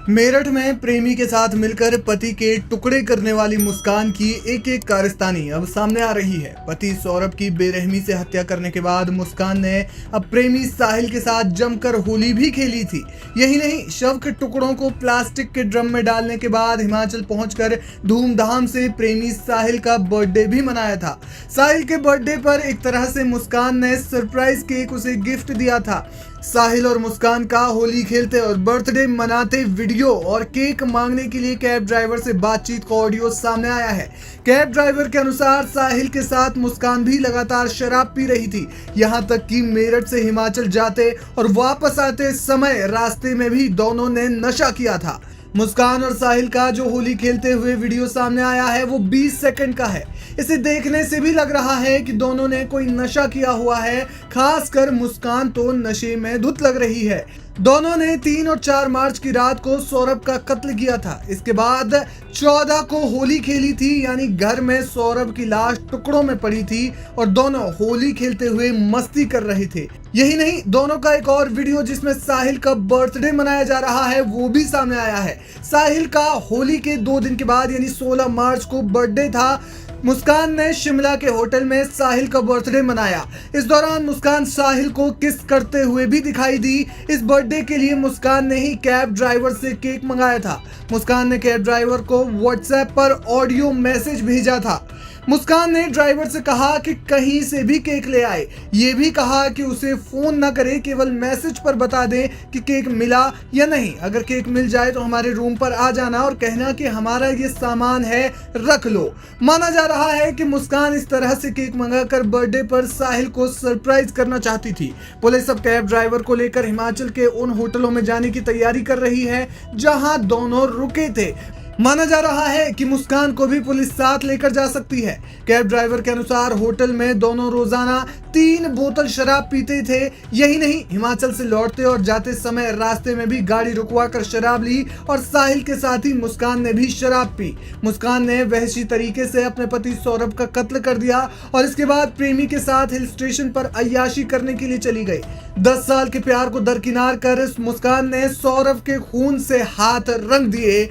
मेरठ में प्रेमी के साथ मिलकर पति के टुकड़े करने वाली मुस्कान की एक एक कारस्तानी अब सामने आ रही है। पति सौरभ की बेरहमी से हत्या करने के बाद मुस्कान ने अब प्रेमी साहिल के साथ जमकर होली भी खेली थी। यही नहीं, शव के टुकड़ों को प्लास्टिक के ड्रम में डालने के बाद हिमाचल पहुंचकर धूमधाम से प्रेमी साहिल का बर्थडे भी मनाया था। साहिल के बर्थडे पर एक तरह से मुस्कान ने सरप्राइज केक उसे गिफ्ट दिया था। साहिल और मुस्कान का होली खेलते और बर्थडे मनाते वीडियो और केक मांगने के लिए कैब ड्राइवर से बातचीत का ऑडियो सामने आया है। कैब ड्राइवर के अनुसार साहिल के साथ मुस्कान भी लगातार शराब पी रही थी। यहां तक कि मेरठ से हिमाचल जाते और वापस आते समय रास्ते में भी दोनों ने नशा किया था। मुस्कान और साहिल का जो होली खेलते हुए वीडियो सामने आया है वो 20 सेकंड का है। इसे देखने से भी लग रहा है कि दोनों ने कोई नशा किया हुआ है। खासकर मुस्कान तो नशे में धुत लग रही है। दोनों ने 3 और 4 मार्च की रात को सौरभ का कत्ल किया था। इसके बाद 14 को होली खेली थी, यानी घर में सौरभ की लाश टुकड़ों में पड़ी थी और दोनों होली खेलते हुए मस्ती कर रहे थे। यही नहीं, दोनों का एक और वीडियो जिसमें साहिल का बर्थडे मनाया जा रहा है वो भी सामने आया है। साहिल का होली के 2 दिन के बाद यानी 16 मार्च को बर्थडे था। मुस्कान ने शिमला के होटल में साहिल का बर्थडे मनाया। इस दौरान मुस्कान साहिल को किस करते हुए भी दिखाई दी। इस बर्थडे के लिए मुस्कान ने ही कैब ड्राइवर से केक मंगाया था। मुस्कान ने कैब ड्राइवर को व्हाट्सएप पर ऑडियो मैसेज भेजा था। मुस्कान ने ड्राइवर से कहा कि कहीं से भी केक ले आए। ये भी कहा कि उसे फोन न करे, केवल मैसेज पर बता दें कि केक मिला या नहीं। अगर केक मिल जाए तो हमारे रूम पर आ जाना और कहना कि हमारा ये सामान है, रख लो। माना जा रहा है कि मुस्कान इस तरह से केक मंगाकर बर्थडे पर साहिल को सरप्राइज करना चाहती थी। पुलिस अब कैब ड्राइवर को लेकर हिमाचल के उन होटलों में जाने की तैयारी कर रही है जहां दोनों रुके थे। माना जा रहा है कि मुस्कान को भी पुलिस साथ लेकर जा सकती है। कैब ड्राइवर के अनुसार होटल में दोनों रोजाना 3 बोतल शराब पीते थे। यही नहीं, हिमाचल से लौटते और जाते समय रास्ते में भी गाड़ी रुकवा कर शराब ली और साहिल के साथ ही मुस्कान ने भी शराब पी। मुस्कान ने वहशी तरीके से अपने पति सौरभ का कत्ल कर दिया और इसके बाद प्रेमी के साथ हिल स्टेशन पर अय्याशी करने के लिए चली गई। 10 साल के प्यार को दरकिनार कर मुस्कान ने सौरभ के खून से हाथ रंग दिए,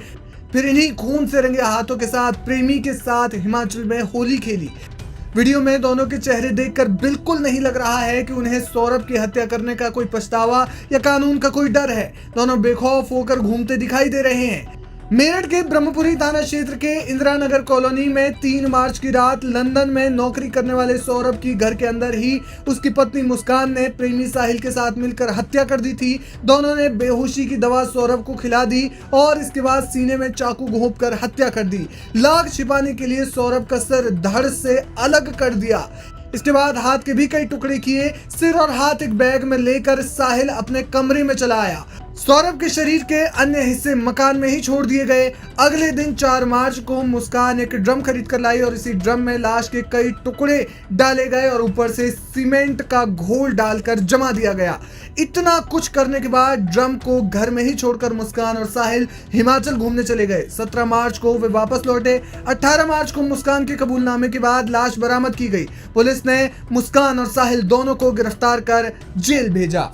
फिर इन्हीं खून से रंगे हाथों के साथ प्रेमी के साथ हिमाचल में होली खेली। वीडियो में दोनों के चेहरे देखकर बिल्कुल नहीं लग रहा है कि उन्हें सौरभ की हत्या करने का कोई पछतावा या कानून का कोई डर है। दोनों बेखौफ होकर घूमते दिखाई दे रहे हैं। मेरठ के ब्रह्मपुरी थाना क्षेत्र के इंदिरा नगर कॉलोनी में 3 मार्च की रात लंदन में नौकरी करने वाले सौरभ की घर के अंदर ही उसकी पत्नी मुस्कान ने प्रेमी साहिल के साथ मिलकर हत्या कर दी थी। दोनों ने बेहोशी की दवा सौरभ को खिला दी और इसके बाद सीने में चाकू घोंपकर हत्या कर दी। लाख छिपाने के लिए सौरभ का सर धड़ से अलग कर दिया। इसके बाद हाथ के भी कई टुकड़े किए। सिर और हाथ एक बैग में लेकर साहिल अपने कमरे में चला आया। सौरभ के शरीर के अन्य हिस्से मकान में ही छोड़ दिए गए। अगले दिन 4 मार्च को मुस्कान एक ड्रम खरीद कर लाई और इसी ड्रम में लाश के कई टुकड़े डाले गए और ऊपर से सीमेंट का घोल डालकर जमा दिया गया। इतना कुछ करने के बाद ड्रम को घर में ही छोड़कर मुस्कान और साहिल हिमाचल घूमने चले गए। 17 मार्च को वे वापस लौटे। 18 मार्च को मुस्कान के कबूलनामे के बाद लाश बरामद की गई। पुलिस ने मुस्कान और साहिल दोनों को गिरफ्तार कर जेल भेजा।